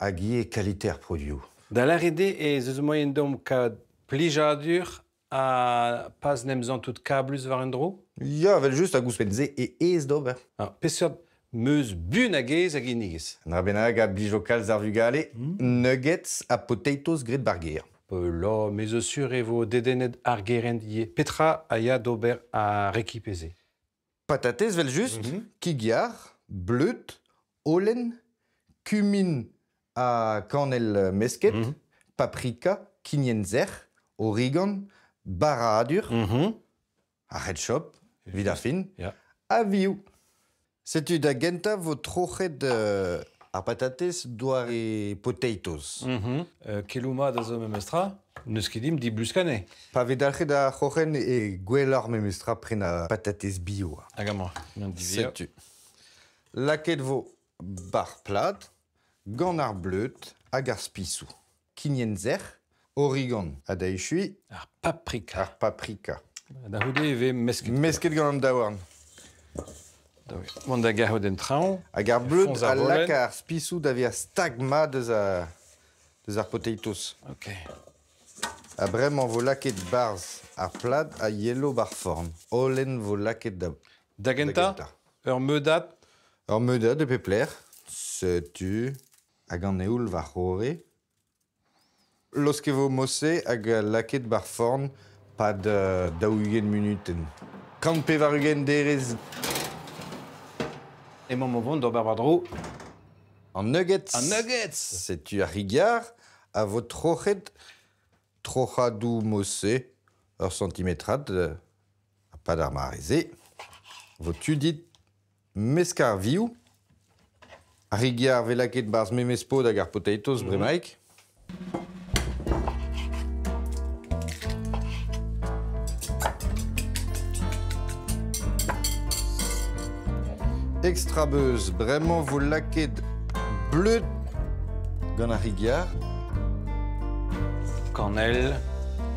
hag ie kaliter produo. Da la rede e zo moyen dom ka plijadur a pas nemzan tout kablus war en dro? Ya, vel just a gouspenze e ez d'ober. Peseurt meus bun hag ez hag inigez. An bennak a blij lokal zar vugale, nuggets a potatoes grit barger. Lo, me zo sur e vo dedennet ar gerendier. Petra a ya d'ober a rekipeze. Patates vel just, kigiar, bleut, olen, cumin a kanel mesket, paprika, kinyenzer, origan, baradur, a red shop, vidafin, a viou. Setu da genta vo trochet ar patates doar e potatoes. Kelouma da zo memestra, neus ket dim di bluskane. Pa vedalc'het da c'hoc'hen e gwelar memestra pren a patates bio. Agamor, setu. Laket vo bar plat, gant ar bleut hag ar spissou. Kinyenzer, origan a da echui. Ar paprika. Ar paprika. Da houde e ve mesket. Mesket gant an daouarn. Mont da garho den traoñ. Hag ar bleut a lak ar spissou da vez stagma deus ar potatoes. Ok. A bremañ vo laket barz ar plat a yellow bar forn. Olen vo laket da... Da genta? Ur meudat? Ur meudat e pepler. Setu. Hag an eoul var c'hore. Loske vo mosse hag laket bar forn Pas de daougen minuten. Quand pevarugen derez. Et mon moment d'Oberbadro. En nuggets. En nuggets. C'est-tu à rigueur à votre trochet. Trochadou mossé. Hors centimétrade. Pas d'armarisé. Votre dit mescarviou. À rigueur velaket bars memespo d'agar potatoes bremaik. Extra buzz, vraiment vous laquez bleu dans la rigueur. Cannelle,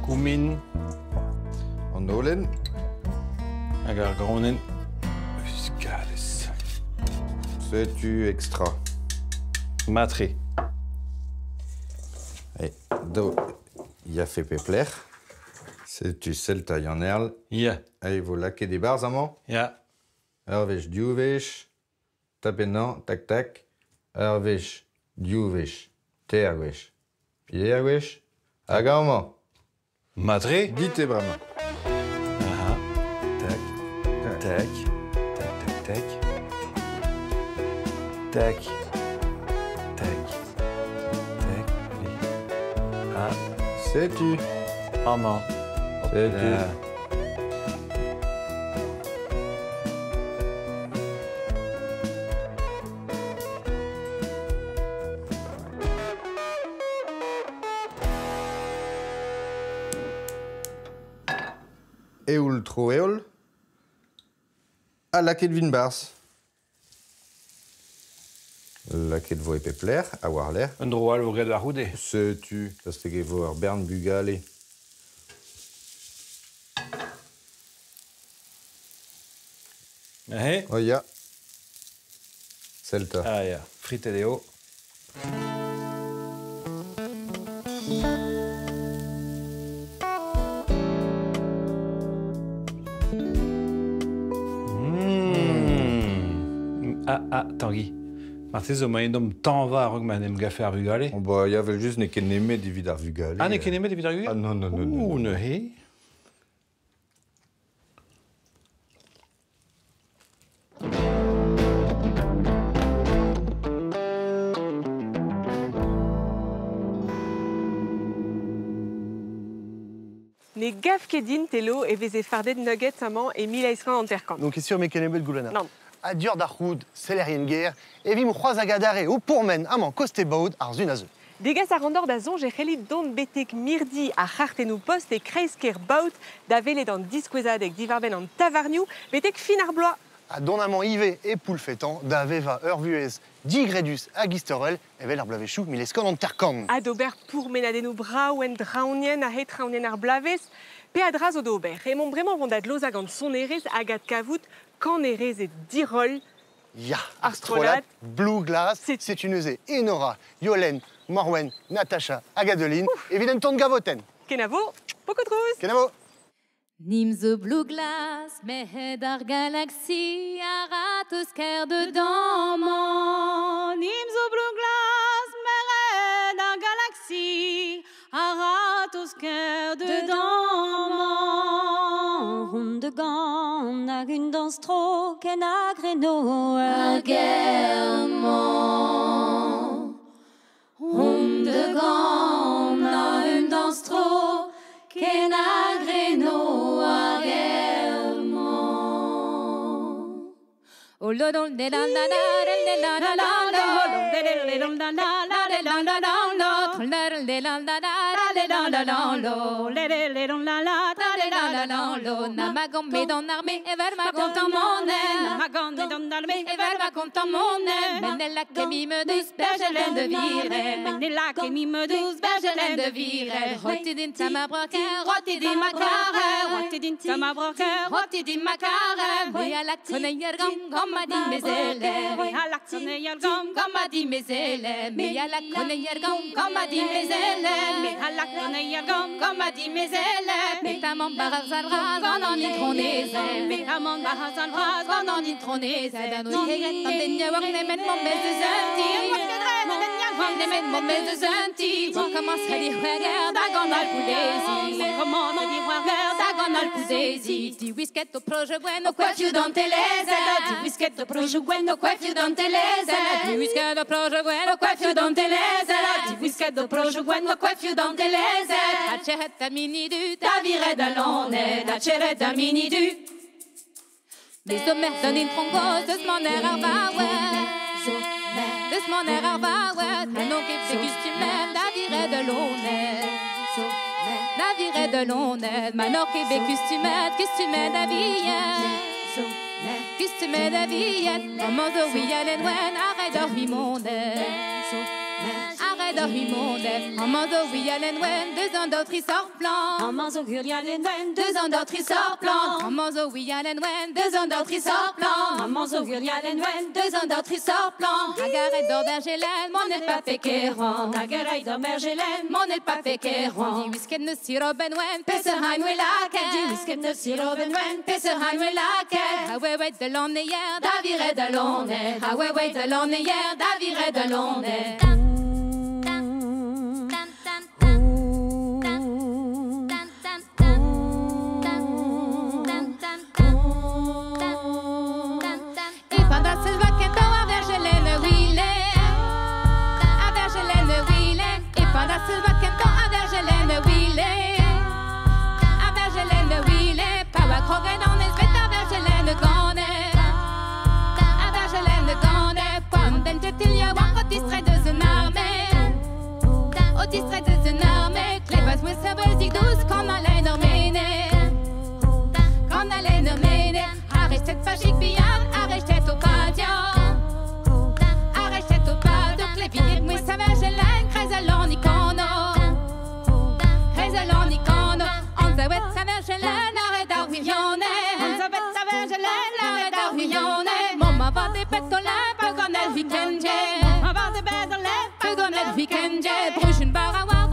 cumin, en olen, agar gronen, muscales. C'est-tu extra? Matré. Et do, y a fait pepler. C'est-tu sel taille en erle? Yeah. Et vous laquez des bars, amant? Yeah. Ervech diuvech, tapenan, tac tac, ervech diuvech, terwech, pierwech, agama. Matré? Dites vraiment. Aha. Tac, tac, tac, tac, tac, tac, tac, tac. Ah. C'est-tu? Maman. C'est-tu? Eul tro eol, à laquet vin bars. Laquet vo e pepler, a war l'air. Un droal au gré de la roudée. C'est-tu, ça se fait vo ar bern bugale. Eh? Oh ya. Celta. Ah ya, frite deo. Ah, Tanguy. Martez o maen dom tan va rog ma nem gafe ar vugale. Oh bah, y avait juste ne ket neme divid ar vugale. Ah, ne ket neme divid ar vugale? Ah non, non, non. Ouh, ne he. Ne gaf kedin telo e veze fardet nuggets amant et mil aisran an terkant. Donc ici, on met kenebet goulana. Non. A dur d'archoud, selerien guerre, et vim c'hoaz a gadare ou pourmen amant koste baoud ar zun a zeu. Degas a randor da zon, j'ai relit don betek mirdi a c'hartenou post et kreisker baout da vele dan diskwezadek divarben an tavarniou, betek fin ar bloa. A don amant ive et poul fétan, da veva ur vuez digredus a gisterel, e vel ar blavechou mil eskan an terkant. A d'ober pour menadenou brau en draounien a het draounien ar blavez, pe a draz o d'ober. E mon bremañ vont da dloza gant son erez agat kavout, kan erez et dirol. Ya, Astrolat, Blue Glass, c'est une euse Enora, Yolène, Morwen, Natacha, Agadeline, évidemment ton gavoten. Kenavo, beaucoup de Kenavo. Nims the blue glass, mehed ar galaxie, aratos ker dedans man. Nims the blue glass, mehed ar galaxie, aratos ker dedans man. Ronde de gant, hag un dans tro, ken a greno Agerman. Ronde de gant, na un dans tro, ken a greno agerman. Oh lo don de la la la la la la la la de la la la la la la la la la la de la la la la la la la lo le le le don la la ta le la la la lo na ma gomme don armée et vers ma content mon na ma gomme don armée et vers ma content mon menella che mi me dus bergelen de vire menella che mi me dus bergelen de vire roti din sama broke roti din macare roti din sama broke roti din macare vi alla coneyer gomma din mesele vi alla coneyer gomma din mesele mi alla coneyer gomma din mesele mi alla coneyer gomma din mesele mi tamon barazal raz on intronese mi tamon barazal raz on intronese dan o yeget den yawak ne men mon bezenti ne men mon bezenti comment se dit regarde à gondal poulesi comment on dit voir Dagonal Pusesi, di whisketto proje bueno, Quafiu Dantelese, di whisketto proje bueno, Quafiu Dantelese, di whisketto proje bueno, Quafiu Dantelese, di whisketto proje bueno, Quafiu Dantelese, Aceretta mini du, Davire d'Alone, Aceretta mini du. Des sommers d'un in trombos, de smaner arbawe, de smaner arbawe, non che fait custumem, Davire de l'one. Navire de l'onde, manor che be custumet d'avillette, custumet d'avillette, comment the wiel and when arrête d'or monde, arrête d'or monde, comment the wiel and when, 2 ans d'autres sort plan, comment the wiel and when, 2 ans d'autres sort plan, comment the wiel and when, 2 ans d'autres sort plan, comment the wiel and when, 2 ans d'autres sort plan, agarrête d'or d'Argélène, mon n'est pas fait qu'errant, agarrête d'or d'Argélène, mon n'est pas fait qu'errant, dit whisky ne sirop ben wen, Pesserheim we like, dit whisky ne sirop ben wen, Pesserheim we like, ah ouais ouais de l'onde hier, Davire de l'onde, ah ouais ouais de l'onde hier, Davire de l'onde. Weekend, Bruschen Barawa.